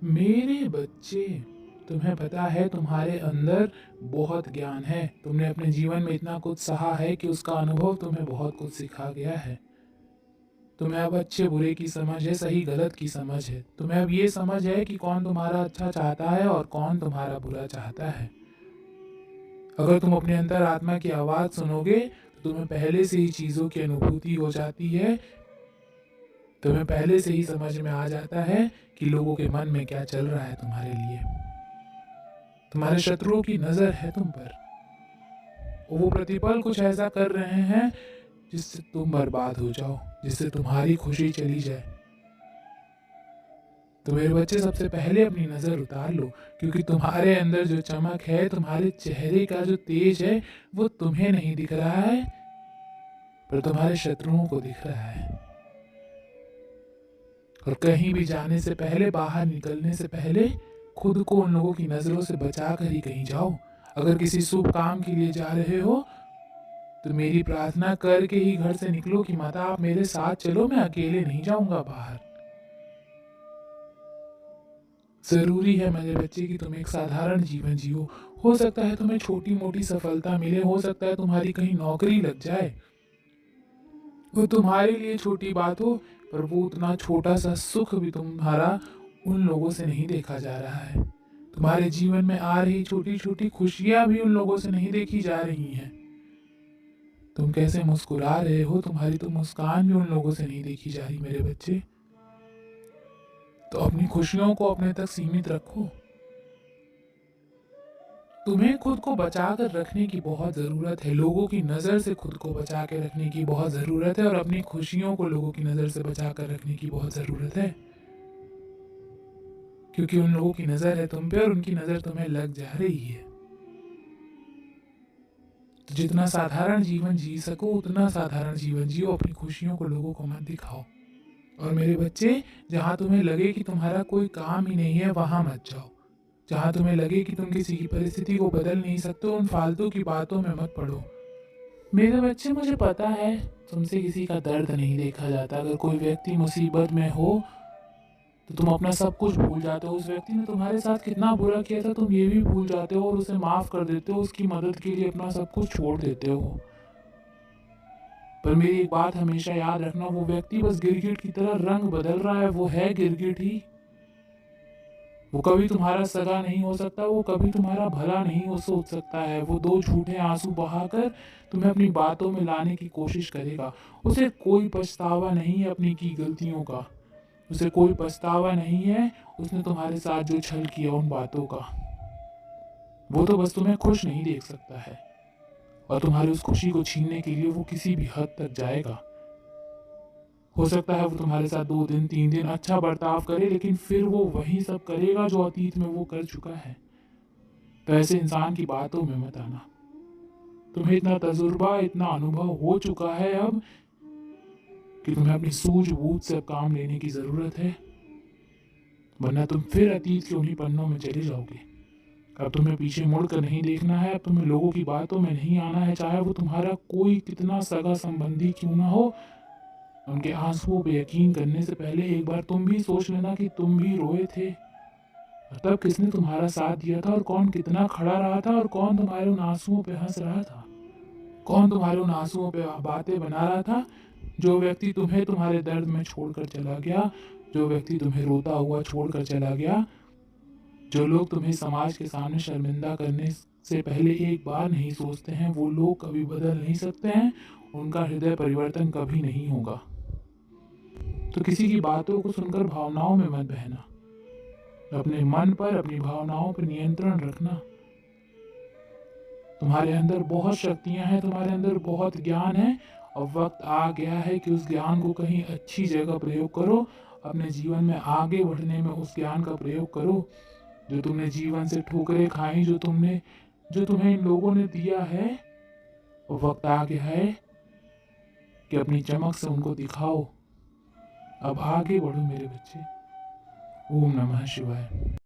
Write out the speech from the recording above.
मेरे बच्चे, तुम्हें पता है तुम्हारे अंदर बहुत ज्ञान है। तुमने अपने जीवन में इतना कुछ सहा है कि उसका अनुभव तुम्हें बहुत कुछ सिखा गया है। तुम्हें अब अच्छे बुरे की समझ है, सही गलत की समझ है। तुम्हें अब ये समझ है कि कौन तुम्हारा अच्छा चाहता है और कौन तुम्हारा बुरा चाहता है। अगर तुम अपने अंतर आत्मा की आवाज़ सुनोगे तो तुम्हें पहले से ही चीज़ों की अनुभूति हो जाती है। तुम्हें पहले से ही समझ में आ जाता है कि लोगों के मन में क्या चल रहा है तुम्हारे लिए। तुम्हारे शत्रुओं की नज़र है तुम पर। वो प्रतिपल कुछ ऐसा कर रहे हैं जिससे तुम बर्बाद हो जाओ, जिससे तुम्हारी खुशी चली जाए। तो मेरे बच्चे, सबसे पहले अपनी नज़र उतार लो, क्योंकि तुम्हारे अंदर जो चमक है, तुम्हारे चेहरे का जो तेज है, वो तुम्हें नहीं दिख रहा है पर तुम्हारे शत्रुओं को दिख रहा है। और कहीं भी जाने से पहले, बाहर निकलने से पहले खुद को उन लोगों की नज़रों से बचा कर ही कहीं जाओ। अगर किसी शुभ काम के लिए जा रहे हो तो मेरी प्रार्थना करके ही घर से निकलो कि माता आप मेरे साथ चलो, मैं अकेले नहीं जाऊंगा बाहर। जरूरी है मेरे बच्चे कि तुम एक साधारण जीवन जियो। हो सकता है तुम्हें छोटी मोटी सफलता मिले, हो सकता है तुम्हारी कहीं नौकरी लग जाए, वो तुम्हारे लिए छोटी बात हो, पर वो उतना छोटा सा सुख भी तुम्हारा उन लोगों से नहीं देखा जा रहा है। तुम्हारे जीवन में आ रही छोटी छोटी खुशियां भी उन लोगों से नहीं देखी जा रही हैं। तुम कैसे मुस्कुरा रहे हो, तुम्हारी तो मुस्कान भी उन लोगों से नहीं देखी जा रही मेरे बच्चे। तो अपनी खुशियों को अपने तक सीमित रखो। तुम्हें खुद को बचा कर रखने की बहुत ज़रूरत है। लोगों की नज़र से खुद को बचा के रखने की बहुत ज़रूरत है और अपनी खुशियों को लोगों की नज़र से बचा कर रखने की बहुत ज़रूरत है, क्योंकि उन लोगों की नज़र है तुम पे और उनकी नज़र तुम्हें लग जा रही है। तो जितना साधारण जीवन जी सको उतना साधारण जीवन जियो। अपनी खुशियों को लोगों को मत दिखाओ। और मेरे बच्चे, जहाँ तुम्हें लगे कि तुम्हारा कोई काम ही नहीं है वहाँ मत जाओ। जहाँ तुम्हें लगे कि तुम किसी की परिस्थिति को बदल नहीं सकते, उन फालतू की बातों में मत पड़ो। मेरे बच्चे, मुझे पता है तुमसे किसी का दर्द नहीं देखा जाता। अगर कोई व्यक्ति मुसीबत में हो तो तुम अपना सब कुछ भूल जाते हो। उस व्यक्ति ने तुम्हारे साथ कितना बुरा किया था तुम ये भी भूल जाते हो और उसे माफ कर देते हो, उसकी मदद के लिए अपना सब कुछ छोड़ देते हो। पर मेरी एक बात हमेशा याद रखना, वो व्यक्ति बस गिरगिट की तरह रंग बदल रहा है। वो है गिरगिट ही। वो कभी तुम्हारा सगा नहीं हो सकता, वो कभी तुम्हारा भला नहीं हो सोच सकता है। वो दो झूठे आंसू बहाकर तुम्हें अपनी बातों में लाने की कोशिश करेगा। उसे कोई पछतावा नहीं है अपनी की गलतियों का। उसे कोई पछतावा नहीं है उसने तुम्हारे साथ जो छल किया उन बातों का। वो तो बस तुम्हें खुश नहीं देख सकता है और तुम्हारी उस खुशी को छीनने के लिए वो किसी भी हद तक जाएगा। हो सकता है वो तुम्हारे साथ 2 दिन 3 दिन अच्छा बर्ताव करे, लेकिन फिर वो वही सब करेगा जो अतीत में वो कर चुका है। तो ऐसे इंसान की बातों में मत आना। तुम्हें इतना तजुर्बा, इतना अनुभव हो चुका है अब कि तुम्हें अपनी सूझबूझ से काम लेने की जरूरत है, वरना तुम फिर अतीत के उन्हीं पन्नों में चले जाओगे। अब तुम्हें पीछे मुड़ कर नहीं देखना है। अब तुम्हें लोगों की बातों में नहीं आना है, चाहे वो तुम्हारा कोई कितना सगा संबंधी क्यों ना हो। उनके आंसुओं पे यकीन करने से पहले एक बार तुम भी सोच लेना कि तुम भी रोए थे, और तब किसने तुम्हारा साथ दिया था और कौन कितना खड़ा रहा था और कौन तुम्हारे उन आंसुओं पे हंस रहा था, कौन तुम्हारे उन आंसुओं पे बातें बना रहा था। जो व्यक्ति तुम्हें तुम्हारे दर्द में छोड़कर चला गया, जो व्यक्ति तुम्हें रोता हुआ छोड़कर चला गया, जो लोग तुम्हें समाज के सामने शर्मिंदा करने से पहले एक बार नहीं सोचते हैं, वो लोग कभी बदल नहीं सकते हैं। उनका हृदय परिवर्तन कभी नहीं होगा। तो किसी की बातों को सुनकर भावनाओं में मत बहना। अपने मन पर, अपनी भावनाओं पर नियंत्रण रखना। तुम्हारे अंदर बहुत शक्तियां हैं, तुम्हारे अंदर बहुत ज्ञान है और वक्त आ गया है कि उस ज्ञान को कहीं अच्छी जगह प्रयोग करो। अपने जीवन में आगे बढ़ने में उस ज्ञान का प्रयोग करो। जो तुमने जीवन से ठोकरें खाई, जो तुम्हें इन लोगों ने दिया है, वो वक्त आ गया है कि अपनी चमक से उनको दिखाओ। अब आगे बढ़ो मेरे बच्चे। ओम नमः शिवाय।